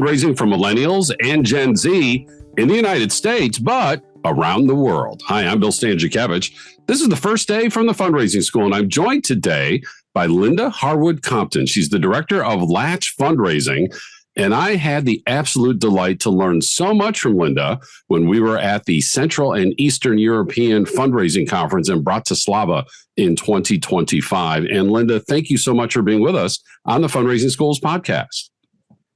fundraising for millennials and Gen Z in the United States, but around the world. Hi, I'm Bill Stanczykiewicz. This is the first day from the fundraising school, and I'm joined today by Lynda Harwood-Compton. She's the director of Latch Fundraising. And I had the absolute delight to learn so much from Lynda when we were at the Central and Eastern European Fundraising Conference in Bratislava in 2025. And Lynda, thank you so much for being with us on the Fundraising Schools podcast.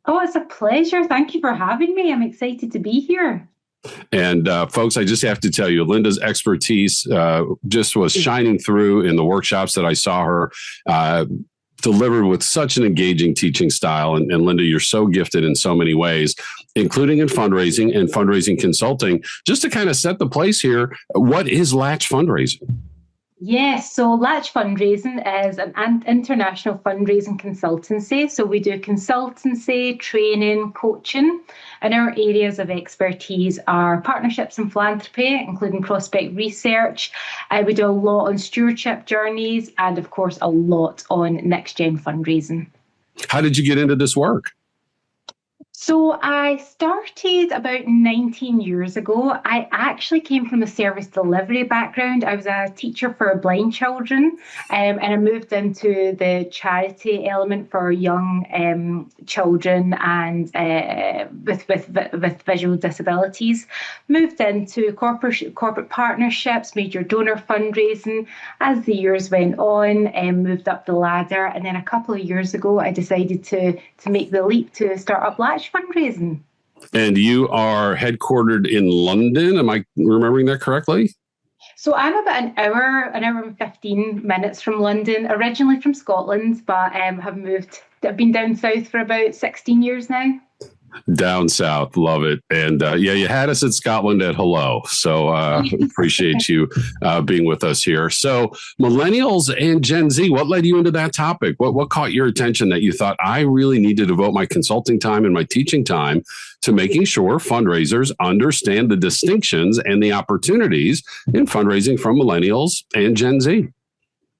Oh, it's a pleasure. Thank you for having me. I'm excited to be here. And folks, I just have to tell you, Lynda's expertise just was shining through in the workshops that I saw her delivered with such an engaging teaching style. And Lynda, you're so gifted in so many ways, including in fundraising and fundraising consulting. Just to kind of set the place here, what is Latch Fundraising? Yes, so Latch Fundraising is an international fundraising consultancy. So we do consultancy, training, coaching, and our areas of expertise are partnerships and philanthropy, including prospect research. We do a lot on stewardship journeys and, of course, a lot on next-gen fundraising. How did you get into this work? So I started about 19 years ago. I actually came from a service delivery background. I was a teacher for blind children, and I moved into the charity element for young children and with visual disabilities. Moved into corporate partnerships, major donor fundraising. As the years went on, moved up the ladder, and then a couple of years ago, I decided to make the leap to start up Latch Fundraising. And you are headquartered in London. Am I remembering that correctly? So I'm about an hour and 15 minutes from London, originally from Scotland, but I've been down south for about 16 years now. Down south, love it. And you had us at Scotland at hello. So appreciate you being with us here. So millennials and Gen Z, what led you into that topic? What caught your attention that you thought, I really need to devote my consulting time and my teaching time to making sure fundraisers understand the distinctions and the opportunities in fundraising from millennials and Gen Z?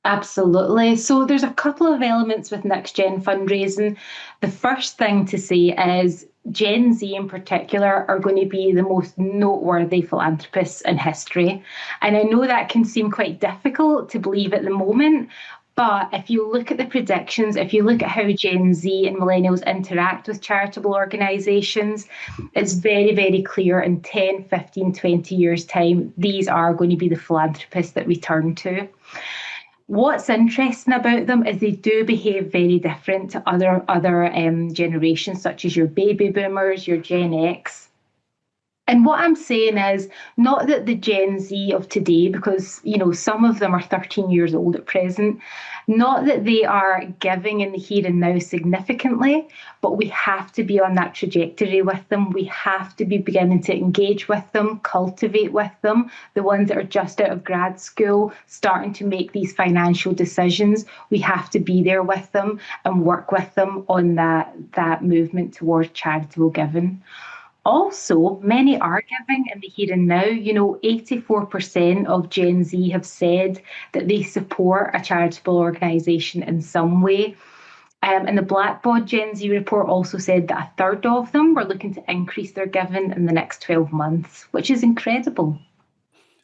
Absolutely. So there's a couple of elements with next-gen fundraising. The first thing to say is Gen Z in particular are going to be the most noteworthy philanthropists in history. And I know that can seem quite difficult to believe at the moment, but if you look at the predictions, if you look at how Gen Z and millennials interact with charitable organisations, it's very, very clear in 10, 15, 20 years' time, these are going to be the philanthropists that we turn to. What's interesting about them is they do behave very different to other generations, such as your baby boomers, your Gen X. And what I'm saying is not that the Gen Z of today, because, some of them are 13 years old at present, not that they are giving in the here and now significantly, but we have to be on that trajectory with them. We have to be beginning to engage with them, cultivate with them, the ones that are just out of grad school, starting to make these financial decisions. We have to be there with them and work with them on that movement towards charitable giving. Also, many are giving in the here and now. 84% of Gen Z have said that they support a charitable organisation in some way. And the Blackbaud Gen Z report also said that a third of them were looking to increase their giving in the next 12 months, which is incredible.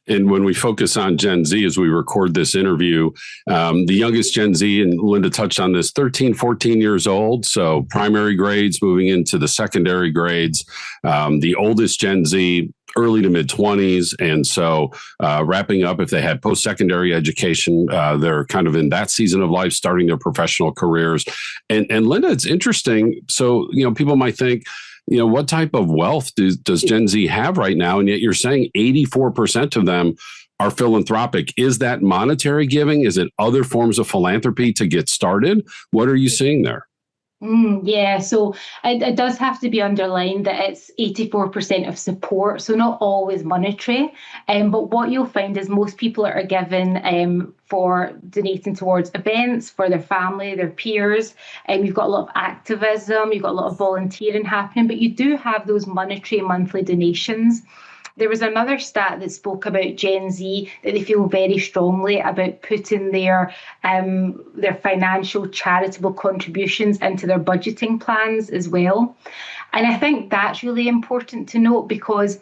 And when we focus on Gen Z, as we record this interview, the youngest Gen Z, and Lynda touched on this, 13, 14 years old. So primary grades moving into the secondary grades. The oldest Gen Z, early to mid 20s. And so wrapping up, if they had post-secondary education, they're kind of in that season of life, starting their professional careers. And Lynda, it's interesting. So, people might think, what type of wealth does Gen Z have right now? And yet you're saying 84% of them are philanthropic. Is that monetary giving? Is it other forms of philanthropy to get started? What are you seeing there? Yeah, so it does have to be underlined that it's 84% of support, so not always monetary. But what you'll find is most people are given for donating towards events, for their family, their peers. You've got a lot of activism, you've got a lot of volunteering happening, but you do have those monetary monthly donations. There was another stat that spoke about Gen Z, that they feel very strongly about putting their financial charitable contributions into their budgeting plans as well. And I think that's really important to note because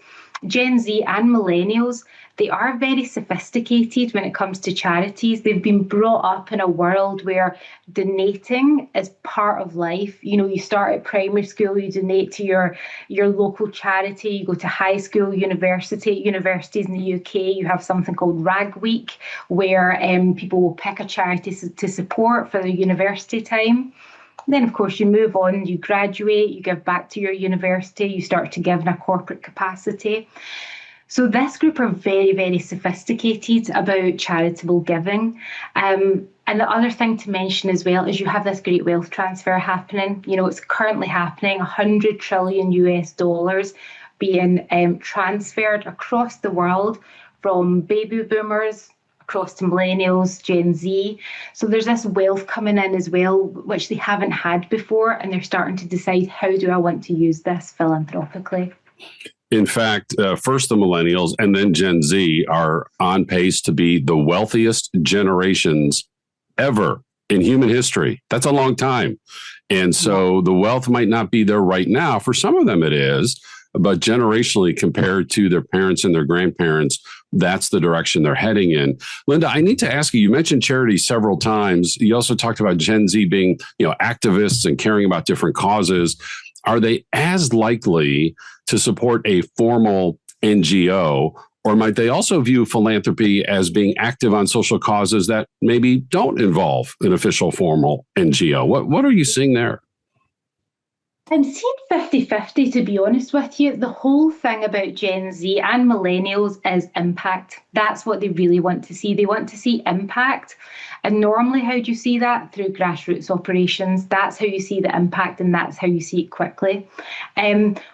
Gen Z and millennials, they are very sophisticated when it comes to charities. They've been brought up in a world where donating is part of life. You know, you start at primary school, you donate to your local charity, you go to high school, universities in the UK, you have something called Rag Week, where people will pick a charity to support for their university time. Then, of course, you move on, you graduate, you give back to your university, you start to give in a corporate capacity. So this group are very, very sophisticated about charitable giving. And the other thing to mention as well is you have this great wealth transfer happening. You know, it's currently happening, 100 trillion US dollars being transferred across the world from baby boomers across to millennials, Gen Z. So there's this wealth coming in as well, which they haven't had before, and they're starting to decide, how do I want to use this philanthropically? In fact, first the millennials and then Gen Z are on pace to be the wealthiest generations ever in human history. That's a long time. And so the wealth might not be there right now. For some of them it is, but generationally compared to their parents and their grandparents, that's the direction they're heading in. Lynda, I need to ask you, you mentioned charity several times. You also talked about Gen Z being, activists and caring about different causes. Are they as likely to support a formal NGO, or might they also view philanthropy as being active on social causes that maybe don't involve an official formal NGO? What are you seeing there? I'm seeing 50-50, to be honest with you. The whole thing about Gen Z and millennials is impact. That's what they really want to see. They want to see impact. And normally, how do you see that? Through grassroots operations. That's how you see the impact, and that's how you see it quickly.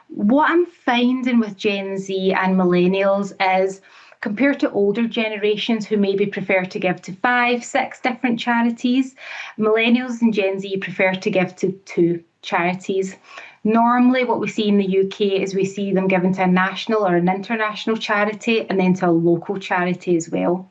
What I'm finding with Gen Z and millennials is, compared to older generations who maybe prefer to give to 5, 6 different charities, millennials and Gen Z prefer to give to 2 charities. Normally, what we see in the UK is we see them given to a national or an international charity and then to a local charity as well.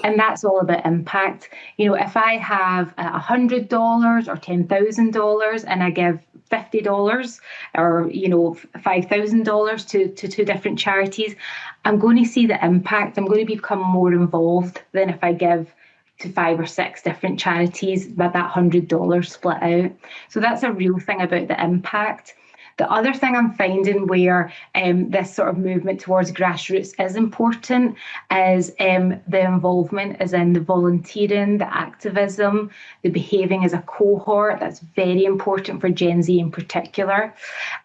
And that's all about impact. You know, if I have $100 or $10,000 and I give $50 or, $5,000 to 2 different charities, I'm going to see the impact. I'm going to become more involved than if I give to 5 or 6 different charities, but that $100 split out. So that's a real thing about the impact. The other thing I'm finding where this sort of movement towards grassroots is important is the involvement is in the volunteering, the activism, the behaving as a cohort. That's very important for Gen Z in particular,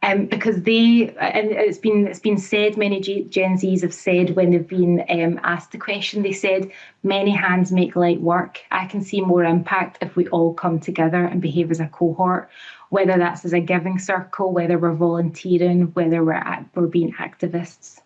because and it's been said, many Gen Zs have said when they've been asked the question, they said, many hands make light work. I can see more impact if we all come together and behave as a cohort, whether that's as a giving circle, whether we're volunteering, whether we're being activists.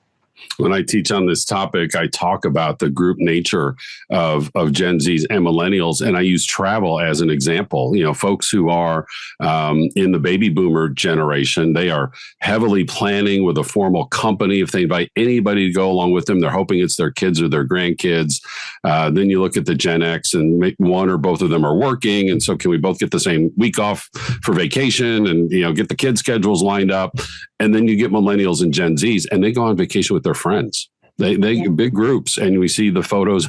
When I teach on this topic, I talk about the group nature of Gen Zs and millennials, and I use travel as an example. Folks who are in the baby boomer generation, they are heavily planning with a formal company. If they invite anybody to go along with them, they're hoping it's their kids or their grandkids. Then you look at the Gen X, and one or both of them are working, and so can we both get the same week off for vacation and get the kids' schedules lined up? And then you get millennials and Gen Zs, and they go on vacation with their friends. They big groups, and we see the photos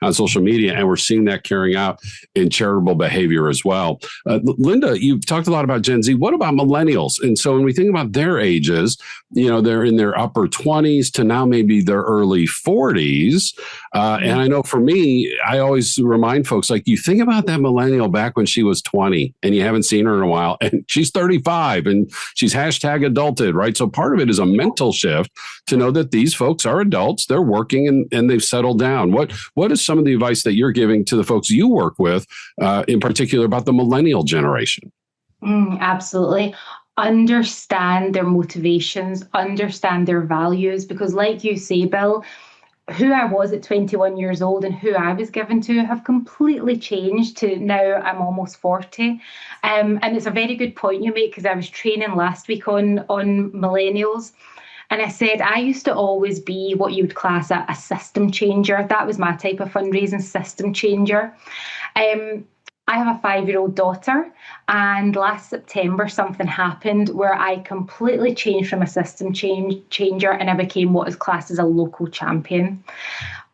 on social media, and we're seeing that carrying out in charitable behavior as well. Lynda, you've talked a lot about Gen Z. What about millennials? And so when we think about their ages, they're in their upper 20s to now maybe their early 40s. And I know for me, I always remind folks, like, you think about that millennial back when she was 20 and you haven't seen her in a while, and she's 35 and she's #adulted, right? So part of it is a mental shift to know that these folks are adults. They're working and they've settled down. What is some of the advice that you're giving to the folks you work with, in particular about the millennial generation? Absolutely. Understand their motivations, understand their values, because like you say, Bill, who I was at 21 years old and who I was given to have completely changed to now I'm almost 40. And it's a very good point you make, because I was training last week on millennials. And I said, I used to always be what you would class a system changer. That was my type of fundraising, system changer. I have a 5-year-old daughter, and last September something happened where I completely changed from a system changer and I became what is classed as a local champion.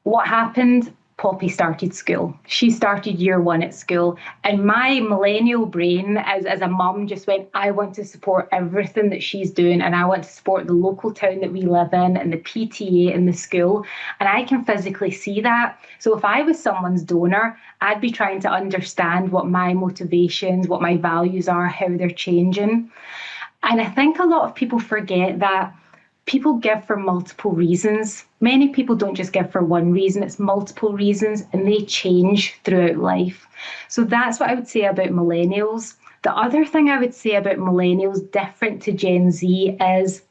What happened? Poppy started school. She started year 1 at school. And my millennial brain, as a mum, just went, I want to support everything that she's doing. And I want to support the local town that we live in and the PTA and the school. And I can physically see that. So if I was someone's donor, I'd be trying to understand what my motivations, what my values are, how they're changing. And I think a lot of people forget that people give for multiple reasons. Many people don't just give for one reason, it's multiple reasons, and they change throughout life. So that's what I would say about millennials. The other thing I would say about millennials, different to Gen Z, is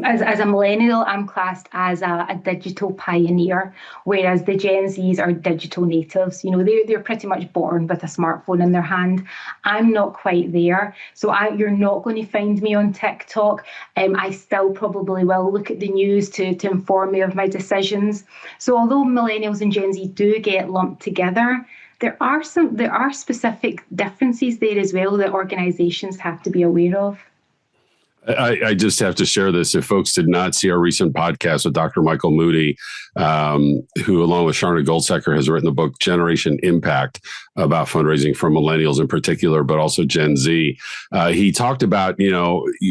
as a millennial, I'm classed as a digital pioneer, whereas the Gen Zs are digital natives. You know, they're pretty much born with a smartphone in their hand. I'm not quite there. So you're not going to find me on TikTok. I still probably will look at the news to inform me of my decisions. So although millennials and Gen Z do get lumped together, there are specific differences there as well that organizations have to be aware of. I just have to share this. If folks did not see our recent podcast with Dr. Michael Moody, who along with Sharna Goldsecker has written the book Generation Impact about fundraising for millennials in particular, but also Gen Z. He talked about,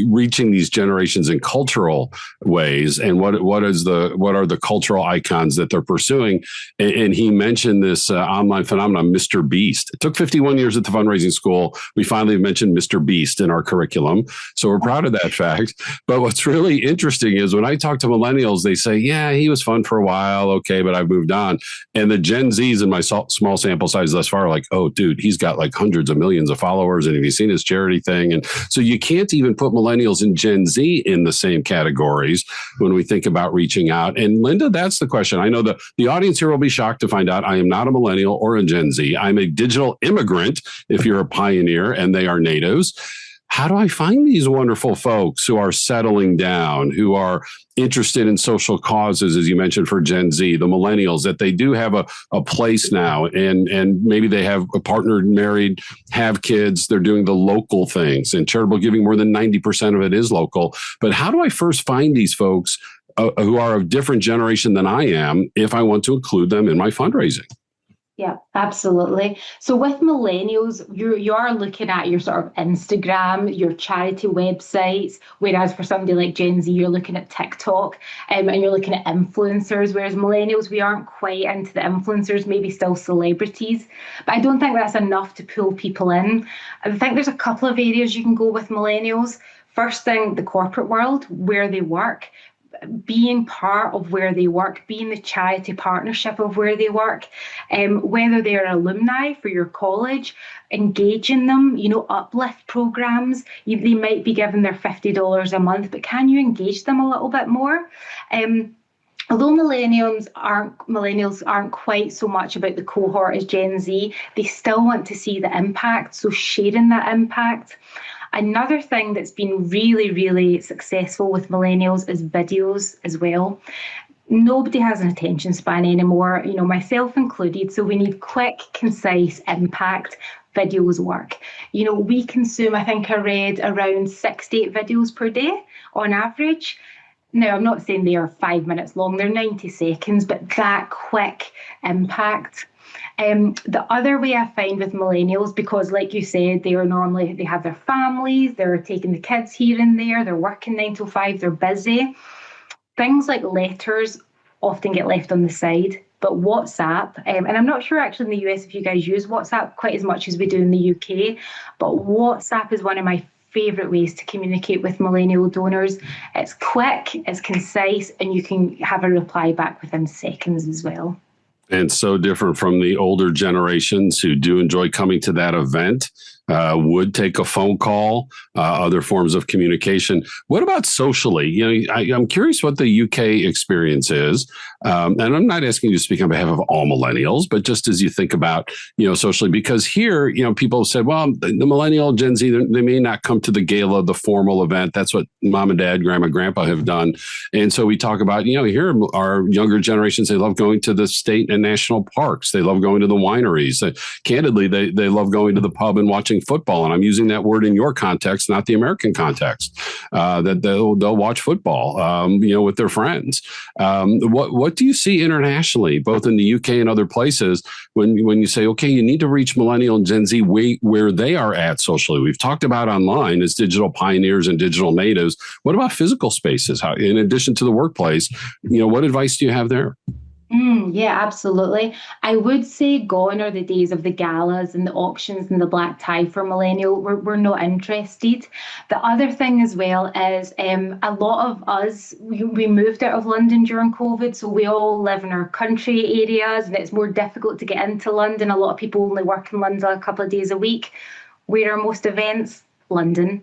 reaching these generations in cultural ways and what are the cultural icons that they're pursuing. And he mentioned this online phenomenon, Mr. Beast. It took 51 years at the fundraising school. We finally mentioned Mr. Beast in our curriculum. So we're proud of that fact. But what's really interesting is when I talk to millennials, they say, yeah, he was fun for a while. Okay, but I've moved on. And the Gen Zs in my small sample size thus far are like, oh, dude, he's got like hundreds of millions of followers. And have you seen his charity thing? And so you can't even put millennials and Gen Z in the same categories when we think about reaching out. And Lynda, that's the question. I know the audience here will be shocked to find out I am not a millennial or a Gen Z. I'm a digital immigrant if you're a pioneer and they are natives. How do I find these wonderful folks who are settling down, who are interested in social causes, as you mentioned, for Gen Z, the millennials, that they do have a place now and maybe they have a partner, married, have kids, they're doing the local things, and charitable giving, more than 90% of it is local. But how do I first find these folks who are of different generation than I am if I want to include them in my fundraising? Yeah, absolutely. So with millennials, you are looking at your sort of Instagram, your charity websites, whereas for somebody like Gen Z, you're looking at TikTok and you're looking at influencers, whereas millennials, we aren't quite into the influencers, maybe still celebrities. But I don't think that's enough to pull people in. I think there's a couple of areas you can go with millennials. First thing, the corporate world, where they work. Being part of where they work, being the charity partnership of where they work, whether they're alumni for your college, engaging them, uplift programs. They might be given their $50 a month, but can you engage them a little bit more? Although millennials aren't quite so much about the cohort as Gen Z, they still want to see the impact, so sharing that impact. Another thing that's been really, really successful with millennials is videos as well. Nobody has an attention span anymore, myself included. So we need quick, concise impact. Videos work. We consume, I think I read, around 68 videos per day on average. Now, I'm not saying they are 5 minutes long, they're 90 seconds, but that quick impact. The other way I find with millennials, because like you said, they have their families, they're taking the kids here and there, they're working 9 to 5, they're busy. Things like letters often get left on the side, but WhatsApp, and I'm not sure actually in the US if you guys use WhatsApp quite as much as we do in the UK, but WhatsApp is one of my favourite ways to communicate with millennial donors. It's quick, it's concise, and you can have a reply back within seconds as well. And so different from the older generations who do enjoy coming to that event would take a phone call, other forms of communication. What about socially? I'm curious what the UK experience is. And I'm not asking you to speak on behalf of all millennials, but just as you think about, socially, because here, people have said, well, the millennial Gen Z, they may not come to the gala, the formal event. That's what mom and dad, grandma, grandpa have done. And so we talk about, here our younger generations, they love going to the state and national parks. They love going to the wineries. Candidly, they love going to the pub and watching football. And I'm using that word in your context, not the American context, that they'll watch football, with their friends. What do you see internationally, both in the UK and other places, when you say, okay, you need to reach millennial and Gen Z where they are at socially? We've talked about online as digital pioneers and digital natives. What about physical spaces? How, in addition to the workplace, what advice do you have there? Yeah, absolutely. I would say gone are the days of the galas and the auctions and the black tie for millennial. We're not interested. The other thing as well is a lot of us, we moved out of London during COVID, so we all live in our country areas and it's more difficult to get into London. A lot of people only work in London a couple of days a week. Where are most events? London.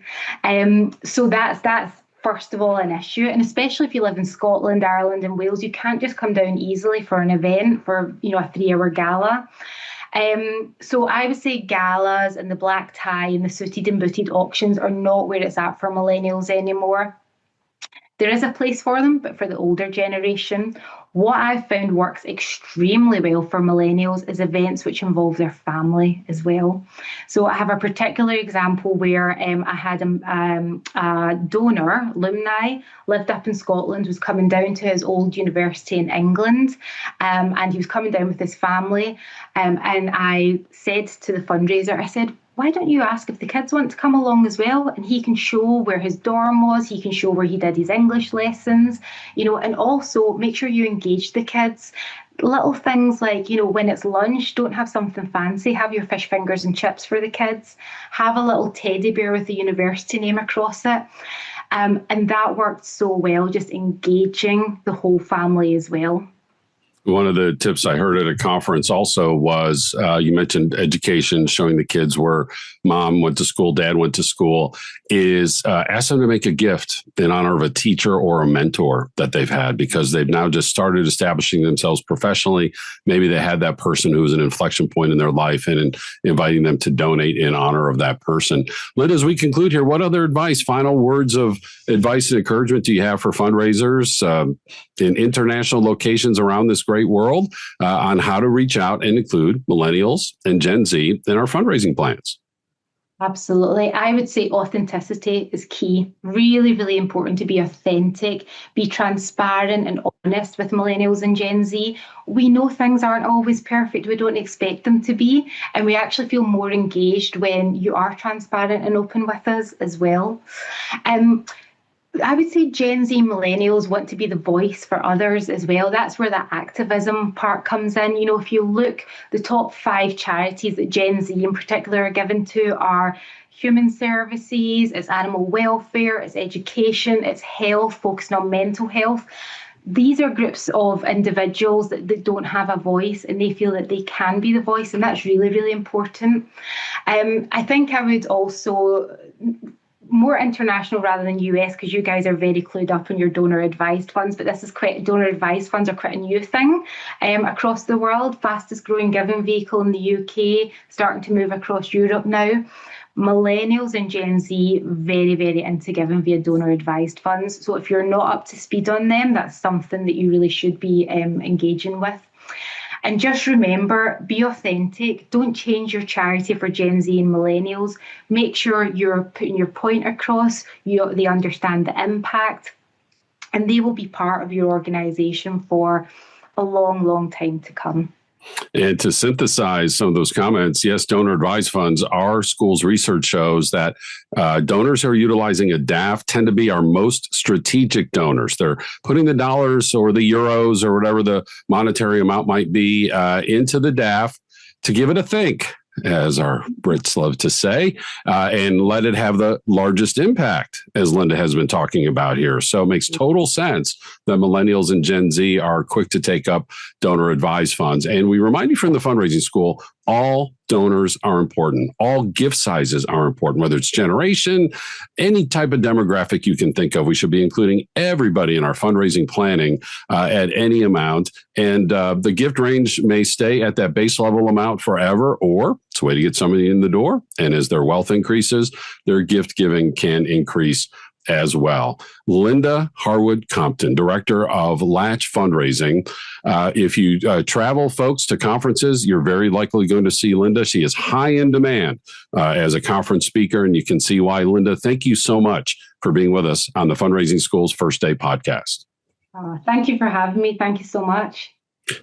So that's first of all, an issue. And especially if you live in Scotland, Ireland and Wales, you can't just come down easily for an event, for, a 3-hour gala. So I would say galas and the black tie and the suited and booted auctions are not where it's at for millennials anymore. There is a place for them, but for the older generation. What I've found works extremely well for millennials is events which involve their family as well. So I have a particular example where I had a donor, alumni, lived up in Scotland, was coming down to his old university in England, and he was coming down with his family. And I said to the fundraiser, I said, why don't you ask if the kids want to come along as well? And he can show where his dorm was, he can show where he did his English lessons, and also make sure you engage the kids. Little things like, when it's lunch, don't have something fancy, have your fish fingers and chips for the kids, have a little teddy bear with the university name across it. And that worked so well, just engaging the whole family as well. One of the tips I heard at a conference also was you mentioned education, showing the kids where mom went to school, dad went to school, is ask them to make a gift in honor of a teacher or a mentor that they've had, because they've now just started establishing themselves professionally. Maybe they had that person who was an inflection point in their life, and inviting them to donate in honor of that person. Lynda, as we conclude here, what other advice, final words of advice and encouragement do you have for fundraisers in international locations around this great world on how to reach out and include millennials and Gen Z in our fundraising plans? Absolutely. I would say authenticity is key. Really, really important to be authentic, be transparent and honest with millennials and Gen Z. We know things aren't always perfect. We don't expect them to be. And we actually feel more engaged when you are transparent and open with us as well. I would say Gen Z millennials want to be the voice for others as well. That's where that activism part comes in. If you look, the top 5 charities that Gen Z in particular are given to are human services, it's animal welfare, it's education, it's health, focusing on mental health. These are groups of individuals that don't have a voice, and they feel that they can be the voice, and that's really, really important. I think I would also more international rather than US, because you guys are very clued up on your donor advised funds, but this is donor advised funds are quite a new thing across the world. Fastest growing giving vehicle in the UK, starting to move across Europe now. Millennials and Gen Z very, very into giving via donor advised funds. So if you're not up to speed on them, that's something that you really should be engaging with. And just remember, be authentic. Don't change your charity for Gen Z and millennials. Make sure you're putting your point across. They understand the impact, and they will be part of your organisation for a long, long time to come. And to synthesize some of those comments, yes, donor advised funds, our school's research shows that donors who are utilizing a DAF tend to be our most strategic donors. They're putting the dollars or the euros or whatever the monetary amount might be into the DAF to give it a think, as our Brits love to say, and let it have the largest impact, as Lynda has been talking about here. So it makes total sense that millennials and Gen Z are quick to take up donor advised funds. And we remind you from the fundraising school, All donors are important. All gift sizes are important, whether it's generation, any type of demographic you can think of. We should be including everybody in our fundraising planning at any amount. And the gift range may stay at that base level amount forever, or it's a way to get somebody in the door. And as their wealth increases, their gift giving can increase as well. Lynda Harwood-Compton, Director of Latch Fundraising. If you travel, folks, to conferences, you're very likely going to see Lynda. She is high in demand as a conference speaker, and you can see why. Lynda, thank you so much for being with us on the Fundraising School's First Day podcast. Thank you for having me. Thank you so much.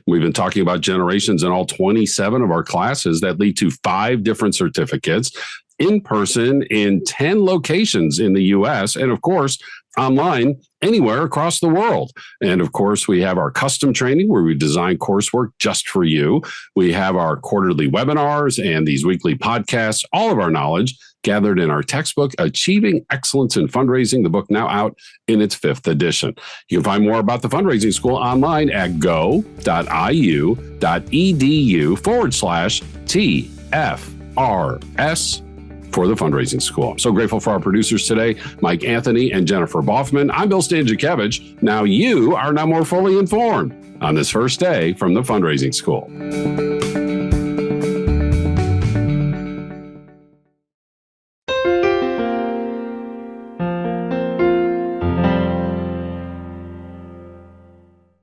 We've been talking about generations in all 27 of our classes that lead to 5 different certificates in person in 10 locations in the U.S. and, of course, online anywhere across the world. And, of course, we have our custom training where we design coursework just for you. We have our quarterly webinars and these weekly podcasts, all of our knowledge gathered in our textbook, Achieving Excellence in Fundraising, the book now out in its 5th edition. You can find more about the Fundraising School online at go.iu.edu/TFRS for the Fundraising School. I'm so grateful for our producers today, Mike Anthony and Jennifer Boffman. I'm Bill Stanczykiewicz. Now you are now more fully informed on this first day from the Fundraising School.